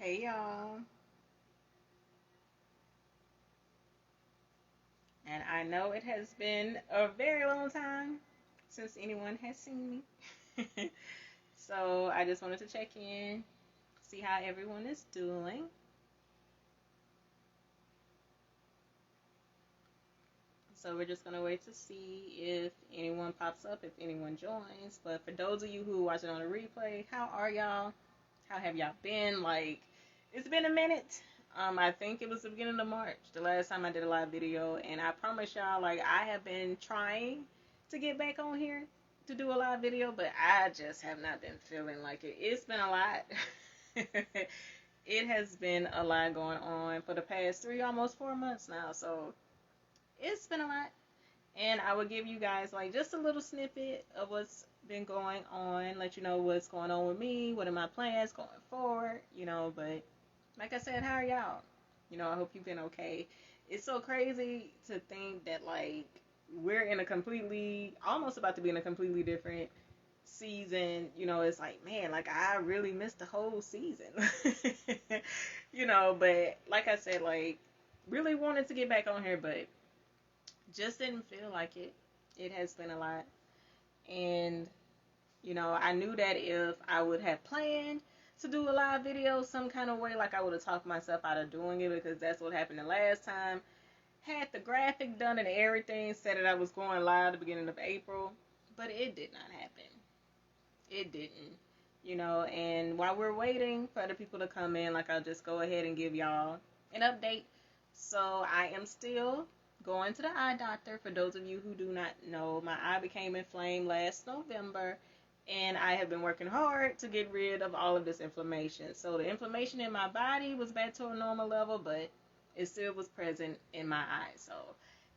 Hey y'all. And I know it has been a very long time since anyone has seen me. So I just wanted to check in, see how everyone is doing. So we're just gonna wait to see if anyone pops up, if anyone joins. But for those of you who are watching on the replay, how are y'all? How have y'all been? Like, it's been a minute. I think it was the beginning of March, the last time I did a live video, and I promise y'all, like, I have been trying to get back on here to do a live video, but I just have not been feeling like it. It's been a lot. It has been a lot going on for the past 3, almost 4 months now, so it's been a lot. And I will give you guys like just a little snippet of what's been going on, let you know what's going on with me, what are my plans going forward. But like I said, how are y'all? I hope you've been okay. It's so crazy to think that like we're in a completely, almost about to be in a completely different season. It's like, man, like I really missed the whole season. But like I said, like really wanted to get back on here, but just didn't feel like it. It has been a lot. And, I knew that if I would have planned to do a live video some kind of way, like I would have talked myself out of doing it because that's what happened the last time. Had the graphic done and everything, said that I was going live at the beginning of April, but it did not happen. It didn't. And while we're waiting for other people to come in, like I'll just go ahead and give y'all an update. So I am still going to the eye doctor. For those of you who do not know, my eye became inflamed last November, and I have been working hard to get rid of all of this inflammation. So the inflammation in my body was back to a normal level, but it still was present in my eye. So,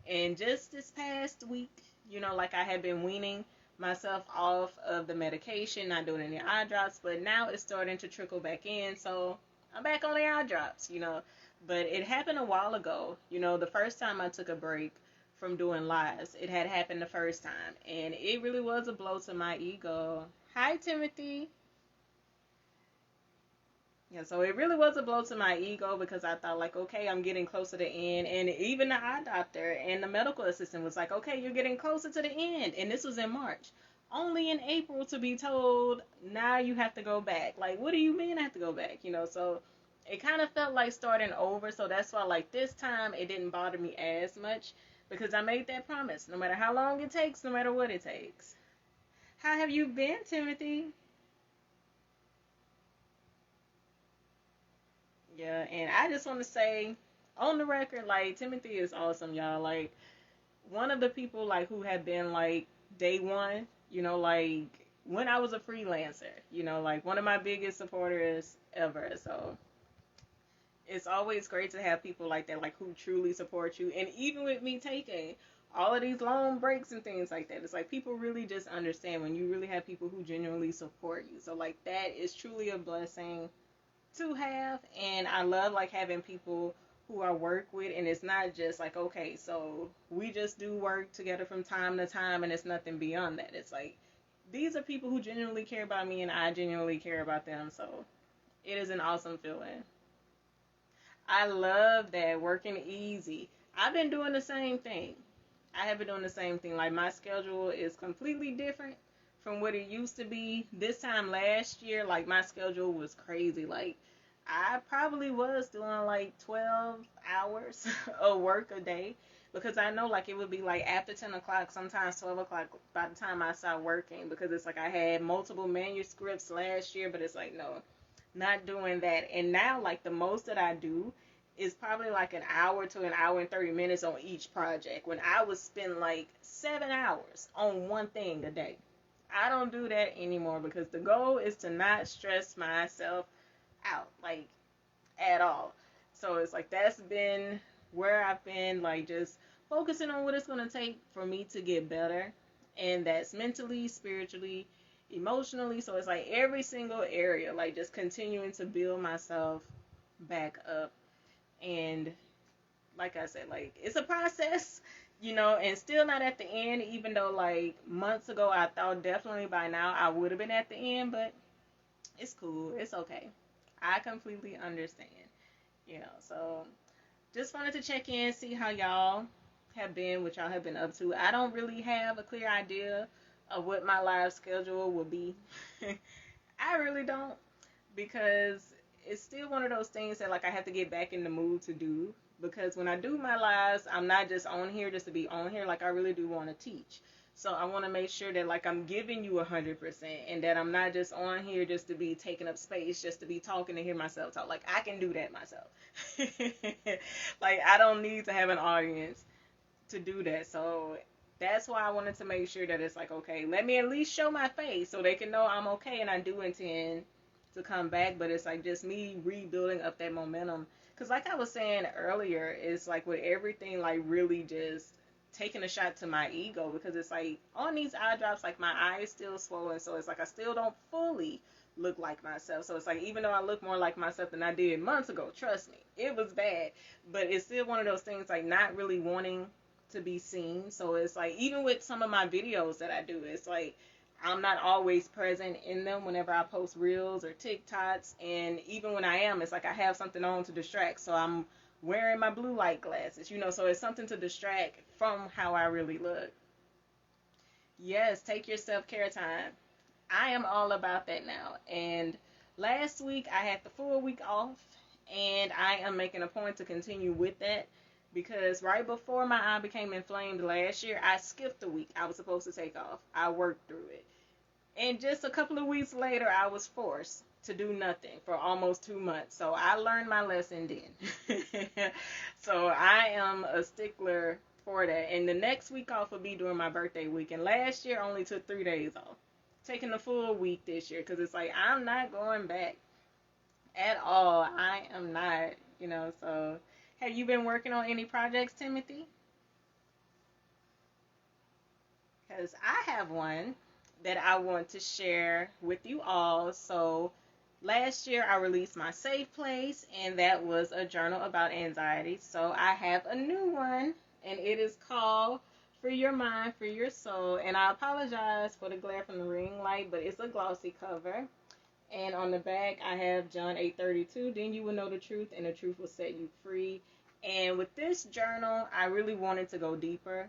and just this past week, like I had been weaning myself off of the medication, not doing any eye drops, but now it's starting to trickle back in. So I'm back on the eye drops. But it happened a while ago. The first time I took a break from doing lives, it had happened the first time. And it really was a blow to my ego. Hi, Timothy. Yeah, so it really was a blow to my ego because I thought, like, okay, I'm getting closer to the end. And even the eye doctor and the medical assistant was like, okay, you're getting closer to the end. And this was in March. Only in April to be told, now you have to go back. Like, what do you mean I have to go back? So it kind of felt like starting over. So that's why, like, this time it didn't bother me as much because I made that promise. No matter how long it takes, no matter what it takes. How have you been, Timothy? Yeah, and I just want to say on the record, like Timothy is awesome, y'all. Like one of the people like who have been like day one, like when I was a freelancer, like one of my biggest supporters ever. So it's always great to have people like that, like who truly support you. And even with me taking all of these long breaks and things like that, it's like people really just understand when you really have people who genuinely support you. So like that is truly a blessing to have. And I love like having people who I work with, and it's not just like, okay, so we just do work together from time to time and it's nothing beyond that. It's like these are people who genuinely care about me and I genuinely care about them. So it is an awesome feeling. I love that, working easy. I've been doing the same thing. I have been doing the same thing. Like my schedule is completely different from what it used to be. This time last year, like my schedule was crazy. Like I probably was doing like 12 hours of work a day because I know like it would be like after 10 o'clock, sometimes 12 o'clock by the time I start working because it's like I had multiple manuscripts last year, but it's like, no, not doing that. And now, like, the most that I do is probably like an hour to an hour and 30 minutes on each project when I would spend like 7 hours on one thing a day. I don't do that anymore because the goal is to not stress myself out, like, at all. So it's like that's been where I've been, like, just focusing on what it's going to take for me to get better. And that's mentally, spiritually, emotionally. So it's like every single area, like just continuing to build myself back up. And like I said, like it's a process, and still not at the end, even though like months ago I thought definitely by now I would have been at the end, but it's cool. It's okay. I completely understand. So just wanted to check in, see how y'all have been, what y'all have been up to. I don't really have a clear idea of what my live schedule will be. I really don't, because it's still one of those things that like I have to get back in the mood to do. Because when I do my lives, I'm not just on here just to be on here. Like I really do want to teach. So I want to make sure that like I'm giving you 100% and that I'm not just on here just to be taking up space, just to be talking to hear myself talk. Like I can do that myself. Like I don't need to have an audience to do that. So that's why I wanted to make sure that it's like, okay, let me at least show my face so they can know I'm okay, and I do intend to come back. But it's like just me rebuilding up that momentum. Because like I was saying earlier, it's like with everything like really just taking a shot to my ego, because it's like on these eye drops, like my eye is still swollen, so it's like I still don't fully look like myself. So it's like even though I look more like myself than I did months ago, trust me, it was bad. But it's still one of those things like not really wanting to be seen. So it's like even with some of my videos that I do, it's like I'm not always present in them whenever I post reels or TikToks, and even when I am, it's like I have something on to distract. So I'm wearing my blue light glasses, so it's something to distract from how I really look. Yes, take your self-care time. I am all about that now. And last week I had the full week off, and I am making a point to continue with that, because right before my eye became inflamed last year, I skipped a week I was supposed to take off. I worked through it. And just a couple of weeks later, I was forced to do nothing for almost 2 months. So I learned my lesson then. So I am a stickler for that. And the next week off will be during my birthday week. And last year I only took 3 days off. Taking the full week this year, because it's like I'm not going back at all. I am not. So have you been working on any projects, Timothy? Because I have one that I want to share with you all. So last year I released my Safe Place, and that was a journal about anxiety. So I have a new one, and it is called Free Your Mind, Free Your Soul. And I apologize for the glare from the ring light, but it's a glossy cover. And on the back I have John 8:32. Then you will know the truth, and the truth will set you free. And with this journal, I really wanted to go deeper.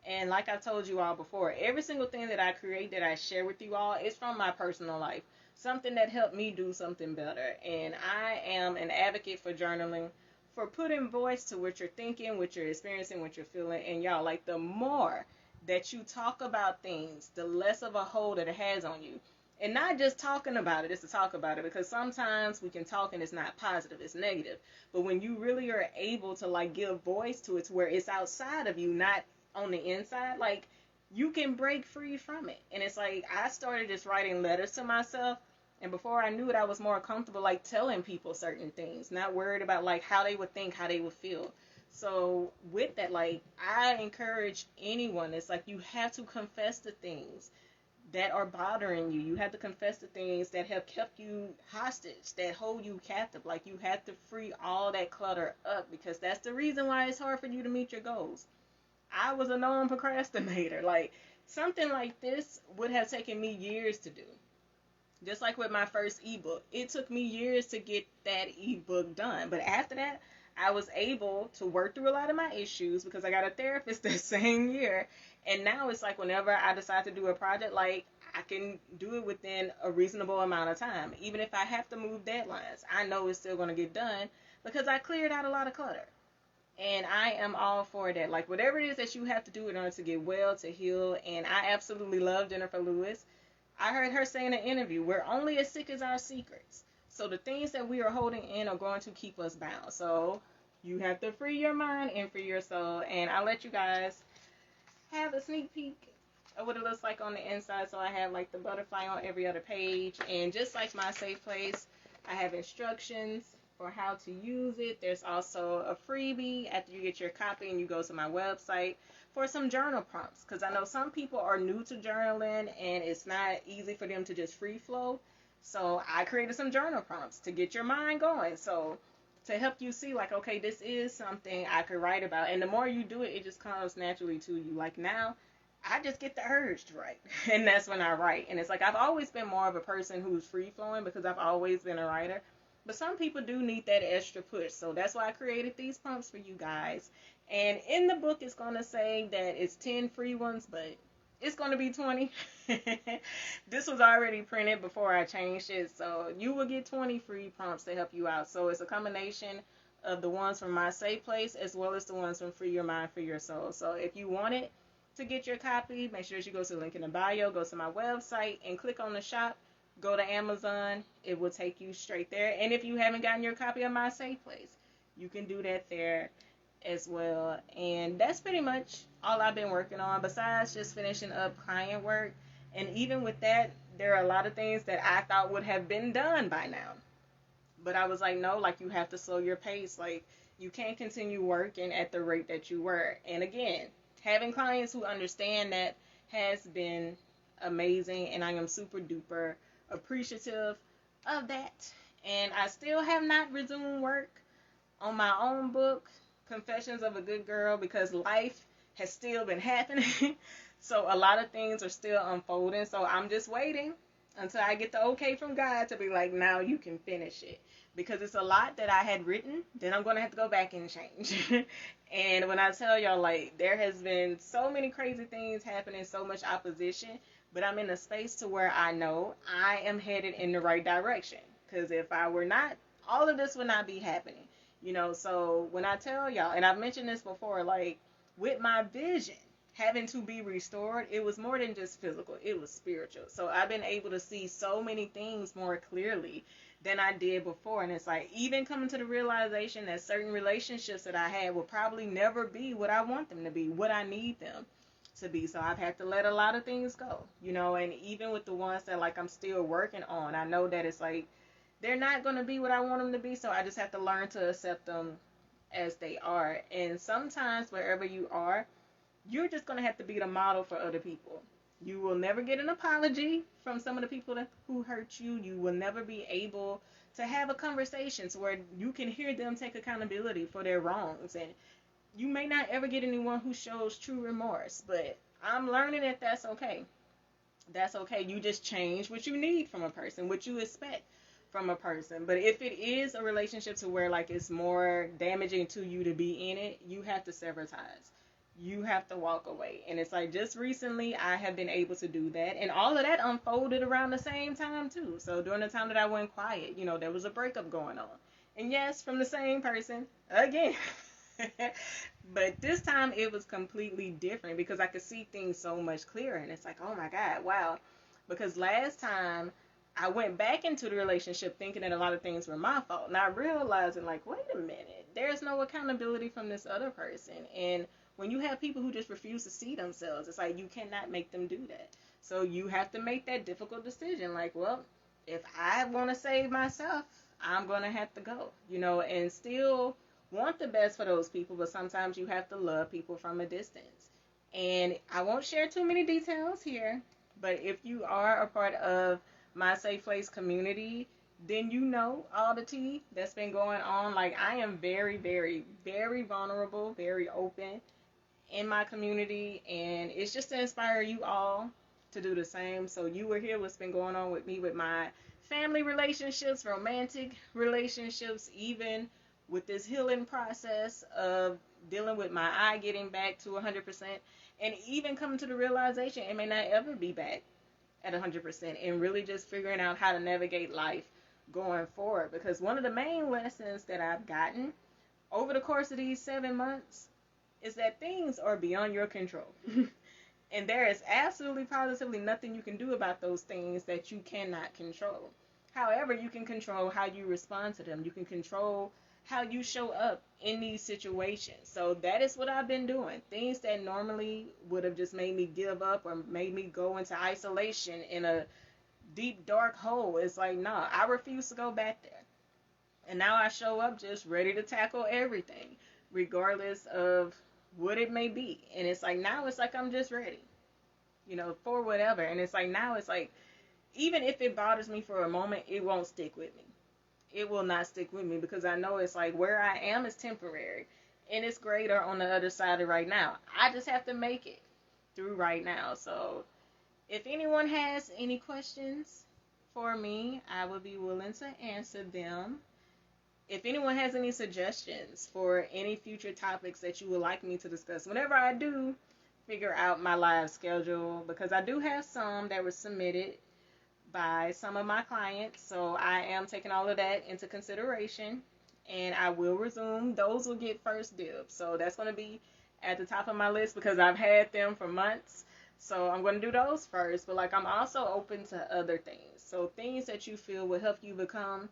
And like I told you all before, every single thing that I create, that I share with you all, is from my personal life. Something that helped me do something better. And I am an advocate for journaling, for putting voice to what you're thinking, what you're experiencing, what you're feeling. And y'all, like the more that you talk about things, the less of a hold that it has on you. And not just talking about it, it's to talk about it, because sometimes we can talk and it's not positive, it's negative. But when you really are able to like give voice to it, to where it's outside of you, not on the inside, like you can break free from it. And it's like I started just writing letters to myself, and before I knew it, I was more comfortable like telling people certain things, not worried about like how they would think, how they would feel. So with that, like I encourage anyone, it's like you have to confess the things that are bothering you. You have to confess the things that have kept you hostage, that hold you captive. Like you have to free all that clutter up, because that's the reason why it's hard for you to meet your goals. I was a known procrastinator. Like something like this would have taken me years to do. Just like with my first ebook, it took me years to get that ebook done. But after that, I was able to work through a lot of my issues, because I got a therapist that same year. And now it's like whenever I decide to do a project, like I can do it within a reasonable amount of time. Even if I have to move deadlines, I know it's still going to get done, because I cleared out a lot of clutter. And I am all for that. Like whatever it is that you have to do in order to get well, to heal. And I absolutely love Jennifer Lewis. I heard her say in an interview, we're only as sick as our secrets. So the things that we are holding in are going to keep us bound. So you have to free your mind and free your soul. And I'll let you guys have a sneak peek of what it looks like on the inside. So I have like the butterfly on every other page. And just like my Safe Place, I have instructions for how to use it. There's also a freebie after you get your copy and you go to my website for some journal prompts, because I know some people are new to journaling and it's not easy for them to just free flow. So I created some journal prompts to get your mind going. So to help you see like, okay, this is something I could write about. And the more you do it, it just comes naturally to you. Like now, I just get the urge to write. And that's when I write. And it's like I've always been more of a person who's free flowing, because I've always been a writer. But some people do need that extra push. So that's why I created these prompts for you guys. And in the book, it's going to say that it's 10 free ones, but it's going to be 20. This was already printed before I changed it. So you will get 20 free prompts to help you out. So it's a combination of the ones from My Safe Place as well as the ones from Free Your Mind, Free Your Soul. So if you want it to get your copy, make sure that you go to the link in the bio, go to my website, and click on the shop. Go to Amazon. It will take you straight there. And if you haven't gotten your copy of My Safe Place, you can do that there as well. And that's pretty much all I've been working on besides just finishing up client work. And even with that, there are a lot of things that I thought would have been done by now. But I was like, no, like you have to slow your pace. Like you can't continue working at the rate that you were. And again, having clients who understand that has been amazing, and I am super duper appreciative of that. And I still have not resumed work on my own book, Confessions of a Good Girl, because life has still been happening. So a lot of things are still unfolding. So I'm just waiting until I get the okay from God to be like, now you can finish it. Because it's a lot that I had written, then I'm going to have to go back and change. And when I tell y'all, like, there has been so many crazy things happening, so much opposition, but I'm in a space to where I know I am headed in the right direction. Because if I were not, all of this would not be happening. You know, so when I tell y'all, and I've mentioned this before, like, with my vision having to be restored, it was more than just physical, it was spiritual. So I've been able to see so many things more clearly than I did before. And it's like, even coming to the realization that certain relationships that I had will probably never be what I want them to be, what I need them to be. So I've had to let a lot of things go, you know, and even with the ones that like I'm still working on, I know that it's like they're not going to be what I want them to be. So I just have to learn to accept them as they are. And sometimes wherever you are, you're just going to have to be the model for other people. You will never get an apology from some of the people who hurt you. You will never be able to have a conversation to where you can hear them take accountability for their wrongs. And you may not ever get anyone who shows true remorse, but I'm learning that that's okay. That's okay. You just change what you need from a person, what you expect from a person. But if it is a relationship to where like it's more damaging to you to be in it, you have to sever ties. You have to walk away. And it's like just recently I have been able to do that. And all of that unfolded around the same time too. So during the time that I went quiet, you know, there was a breakup going on. And yes, from the same person again. But this time it was completely different because I could see things so much clearer. And it's like, oh my God, wow. Because last time I went back into the relationship thinking that a lot of things were my fault. Not realizing like, wait a minute, there's no accountability from this other person. And when you have people who just refuse to see themselves, it's like you cannot make them do that. So you have to make that difficult decision. Like, well, if I want to save myself, I'm going to have to go, you know, and still want the best for those people. But sometimes you have to love people from a distance. And I won't share too many details here, but if you are a part of My Safe Place community, then you know all the tea that's been going on. Like, I am very, very, very vulnerable, very open in my community, and it's just to inspire you all to do the same. So you will hear what's been going on with me with my family relationships, romantic relationships, even with this healing process of dealing with my eye getting back to 100%, and even coming to the realization it may not ever be back at 100%, and really just figuring out how to navigate life going forward. Because one of the main lessons that I've gotten over the course of these 7 months is that things are beyond your control. And there is absolutely positively nothing you can do about those things that you cannot control. However, you can control how you respond to them. You can control how you show up in these situations. So that is what I've been doing. Things that normally would have just made me give up or made me go into isolation in a deep, dark hole. It's like, nah, I refuse to go back there. And now I show up just ready to tackle everything, regardless of what it may be. And it's like, now it's like I'm just ready, you know, for whatever. And it's like, now it's like, even if it bothers me for a moment, it won't stick with me. It will not stick with me because I know it's like where I am is temporary and it's greater on the other side of right now. I just have to make it through right now. So if anyone has any questions for me, I would be willing to answer them. if anyone has any suggestions for any future topics that you would like me to discuss, whenever I do figure out my live schedule, because I do have some that were submitted by some of my clients, so I am taking all of that into consideration, and I will resume. Those will get first dibs, so that's going to be at the top of my list because I've had them for months. So I'm going to do those first, but like I'm also open to other things. So things that you feel will help you become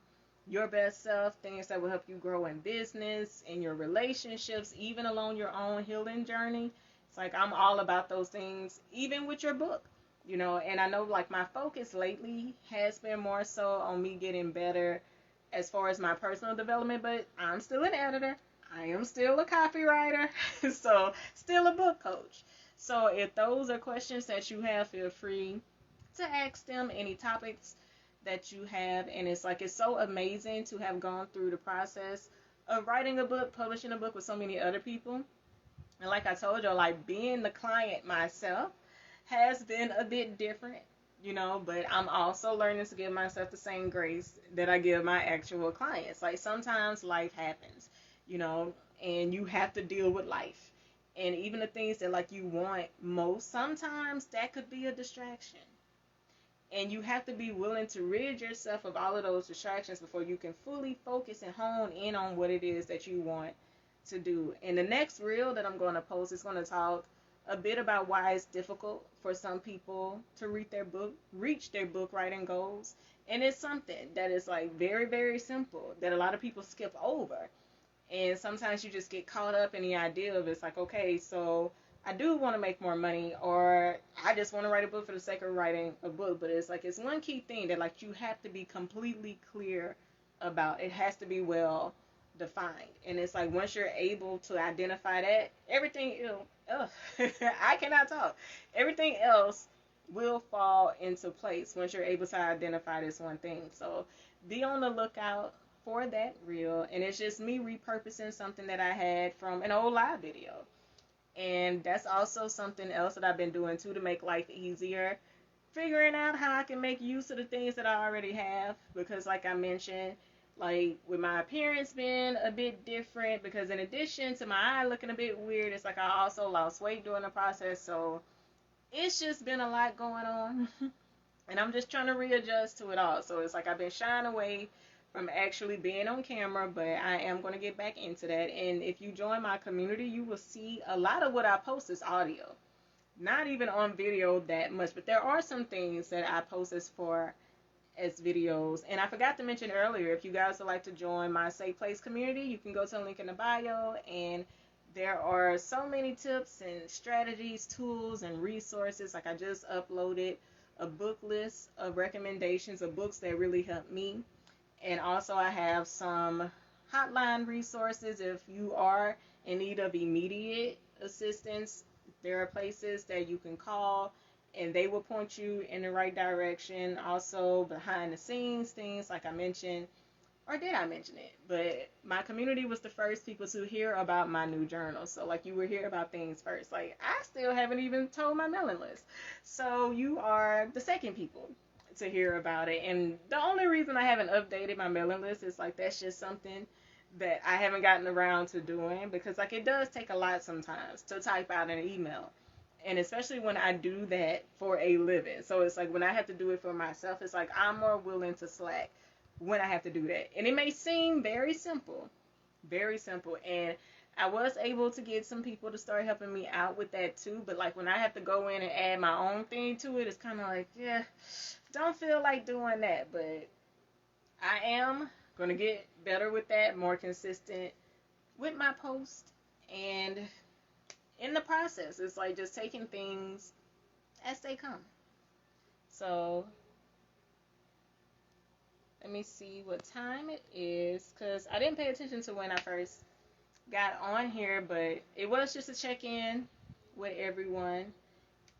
your best self, things that will help you grow in business, in your relationships, even along your own healing journey. It's like I'm all about those things, even with your book, and I know like my focus lately has been more so on me getting better as far as my personal development, but I'm still an editor. I am still a copywriter, so still a book coach. So if those are questions that you have, feel free to ask them any topics that you have. And it's like it's so amazing to have gone through the process of writing a book, publishing a book with so many other people. And like I told you, like being the client myself has been a bit different, but I'm also learning to give myself the same grace that I give my actual clients. Like sometimes life happens, you know, and you have to deal with life. And even the things that like you want most, sometimes that could be a distraction. And you have to be willing to rid yourself of all of those distractions before you can fully focus and hone in on what it is that you want to do. And the next reel that I'm going to post is going to talk a bit about why it's difficult for some people to reach their book writing goals. And it's something that is like very, very simple that a lot of people skip over. And sometimes you just get caught up in the idea of it's like, okay, so I do want to make more money, or I just want to write a book for the sake of writing a book. But it's like it's one key thing that like you have to be completely clear about. It has to be well defined. And it's like once you're able to identify that, everything else, I cannot talk. Everything else will fall into place once you're able to identify this one thing. So be on the lookout for that reel. And it's just me repurposing something that I had from an old live video. And that's also something else that I've been doing too to make life easier. Figuring out how I can make use of the things that I already have. Because like I mentioned, like with my appearance being a bit different, because in addition to my eye looking a bit weird, it's like I also lost weight during the process. So it's just been a lot going on. And I'm just trying to readjust to it all. So it's like I've been shying away from actually being on camera, but I am going to get back into that. And if you join my community, you will see a lot of what I post is audio. Not even on video that much, but there are some things that I post as videos. And I forgot to mention earlier, if you guys would like to join my Safe Place community, you can go to the link in the bio, and there are so many tips and strategies, tools, and resources. Like I just uploaded a book list of recommendations of books that really helped me. And also I have some hotline resources if you are in need of immediate assistance. There are places that you can call and they will point you in the right direction. Also behind the scenes things like I mentioned, or did I mention it? But my community was the first people to hear about my new journal. So like you will hear about things first. Like I still haven't even told my mailing list. So you are the second people to hear about it. And the only reason I haven't updated my mailing list is like that's just something that I haven't gotten around to doing, because like it does take a lot sometimes to type out an email. And especially when I do that for a living. So it's like when I have to do it for myself, it's like I'm more willing to slack when I have to do that. And it may seem very simple, very simple. And I was able to get some people to start helping me out with that too. But like when I have to go in and add my own thing to it, it's kind of like, yeah, don't feel like doing that. But I am going to get better with that, more consistent with my post. And in the process, it's like just taking things as they come. So let me see what time it is, because I didn't pay attention to when I first got on here, but it was just a check-in with everyone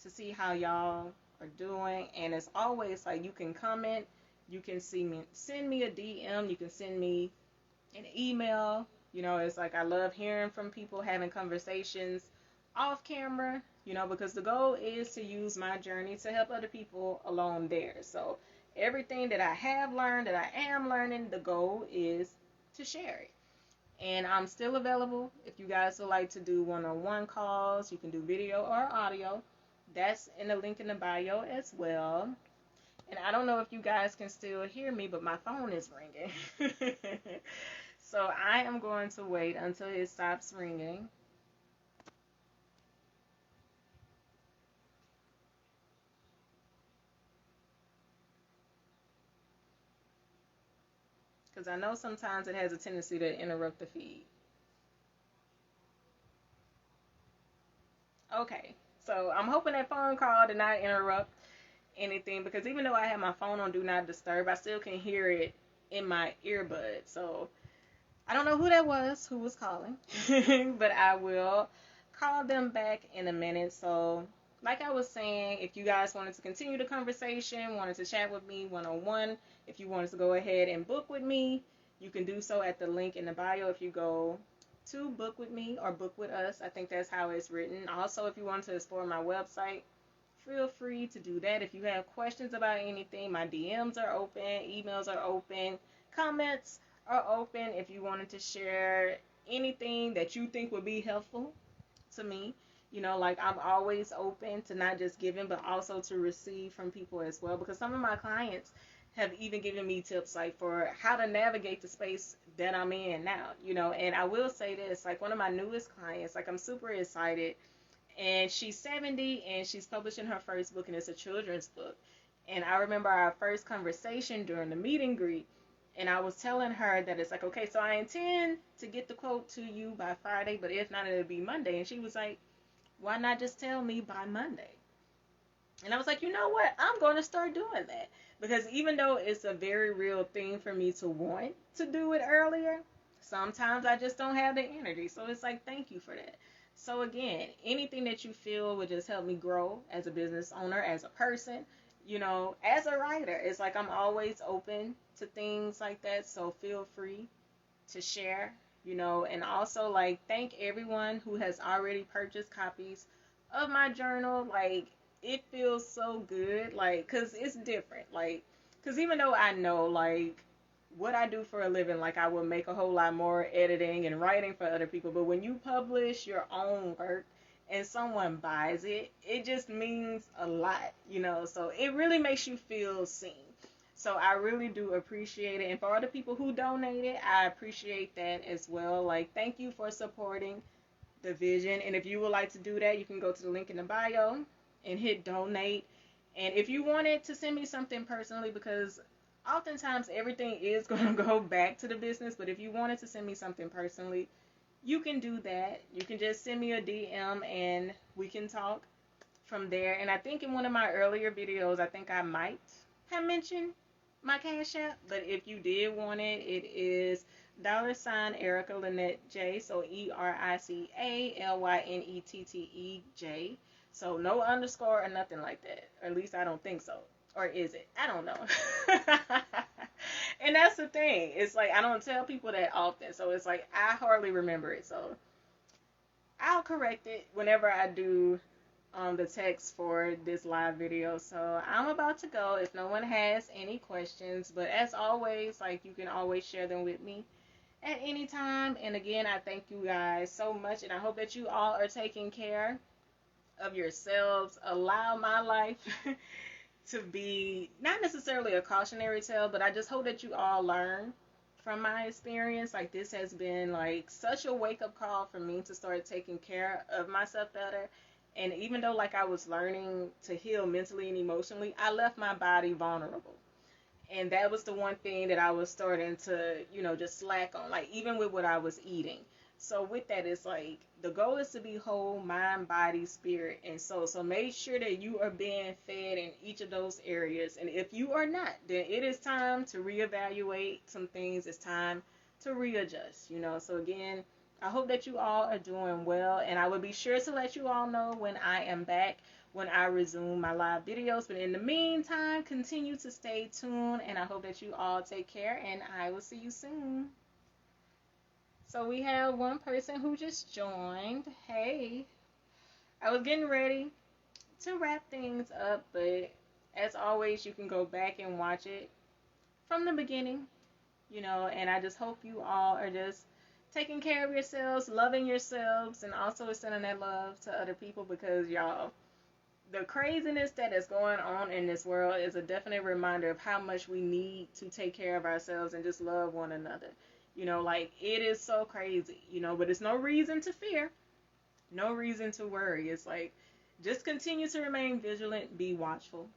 to see how y'all are doing. And as always, like you can comment, you can send me a DM, you can send me an email. It's like I love hearing from people, having conversations off camera, because the goal is to use my journey to help other people along theirs. So everything that I have learned, that I am learning, the goal is to to share it. And I'm still available if you guys would like to do one-on-one calls. You can do video or audio. That's in the link in the bio as well. And I don't know if you guys can still hear me, but my phone is ringing. So I am going to wait until it stops ringing. Because I know sometimes it has a tendency to interrupt the feed. Okay, so I'm hoping that phone call did not interrupt anything, because even though I have my phone on Do Not Disturb, I still can hear it in my earbud. So I don't know who that was, who was calling, but I will call them back in a minute. So like I was saying, if you guys wanted to continue the conversation, wanted to chat with me one-on-one, if you wanted to go ahead and book with me, you can do so at the link in the bio. If you go to book with me or book with us, I think that's how it's written. Also, if you want to explore my website, feel free to do that. If you have questions about anything, my DMs are open, emails are open, comments are open. If you wanted to share anything that you think would be helpful to me, like I'm always open to not just giving, but also to receive from people as well. Because some of my clients have even given me tips like for how to navigate the space that I'm in now, and I will say this, like one of my newest clients, like I'm super excited, and she's 70 and she's publishing her first book, and it's a children's book. And I remember our first conversation during the meet and greet, and I was telling her that it's like, okay, so I intend to get the quote to you by Friday, but if not, it'll be Monday. And she was like, why not just tell me by Monday? And I was like, you know what? I'm going to start doing that. Because even though it's a very real thing for me to want to do it earlier, sometimes I just don't have the energy. So it's like, thank you for that. So again, anything that you feel would just help me grow as a business owner, as a person, as a writer. It's like I'm always open to things like that. So feel free to share, and also like thank everyone who has already purchased copies of my journal. Like it feels so good, like, cause it's different, like, cause even though I know like what I do for a living, like I will make a whole lot more editing and writing for other people, but when you publish your own work and someone buys it, it just means a lot, so it really makes you feel seen. So I really do appreciate it. And for all the people who donated, I appreciate that as well. Like, thank you for supporting the vision. And if you would like to do that, you can go to the link in the bio and hit donate. And if you wanted to send me something personally, because oftentimes everything is going to go back to the business, but if you wanted to send me something personally, you can do that. You can just send me a DM and we can talk from there. And I think in one of my earlier videos, I think I might have mentioned my Cash App, but if you did want it, it is $ Erica Lynette J, so EricaLynetteJ, so no underscore or nothing like that, or at least I don't think so, or is it? I don't know. And that's the thing, it's like I don't tell people that often, so it's like I hardly remember it, so I'll correct it whenever I do the text for this live video. So I'm about to go if no one has any questions, but as always, like, you can always share them with me at any time. And again, I thank you guys so much, and I hope that you all are taking care of yourselves. Allow my life to be not necessarily a cautionary tale, but I just hope that you all learn from my experience. Like, this has been like such a wake-up call for me to start taking care of myself better. And even though like I was learning to heal mentally and emotionally, I left my body vulnerable. And that was the one thing that I was starting to, just slack on, like even with what I was eating. So with that, it's like the goal is to be whole, mind, body, spirit, and soul. So make sure that you are being fed in each of those areas. And if you are not, then it is time to reevaluate some things. It's time to readjust, So again, I hope that you all are doing well, and I will be sure to let you all know when I am back, when I resume my live videos. But in the meantime, continue to stay tuned, and I hope that you all take care, and I will see you soon. So we have one person who just joined. Hey, I was getting ready to wrap things up, but as always, you can go back and watch it from the beginning And I just hope you all are just taking care of yourselves, loving yourselves, and also extending that love to other people, because y'all, the craziness that is going on in this world is a definite reminder of how much we need to take care of ourselves and just love one another. Like, it is so crazy, but it's no reason to fear, no reason to worry. It's like, just continue to remain vigilant, be watchful.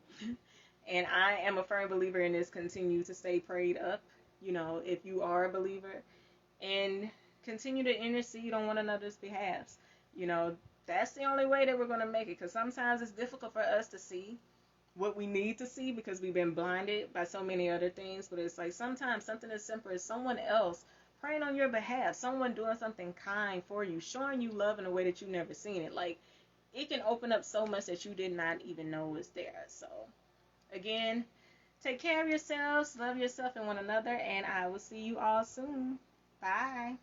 And I am a firm believer in this: continue to stay prayed up, if you are a believer, and continue to intercede on one another's behalves. That's the only way that we're going to make it, because sometimes it's difficult for us to see what we need to see because we've been blinded by so many other things. But it's like, sometimes something as simple as someone else praying on your behalf, someone doing something kind for you, showing you love in a way that you've never seen it. Like, it can open up so much that you did not even know was there. So, again, take care of yourselves, love yourself and one another, and I will see you all soon. Bye.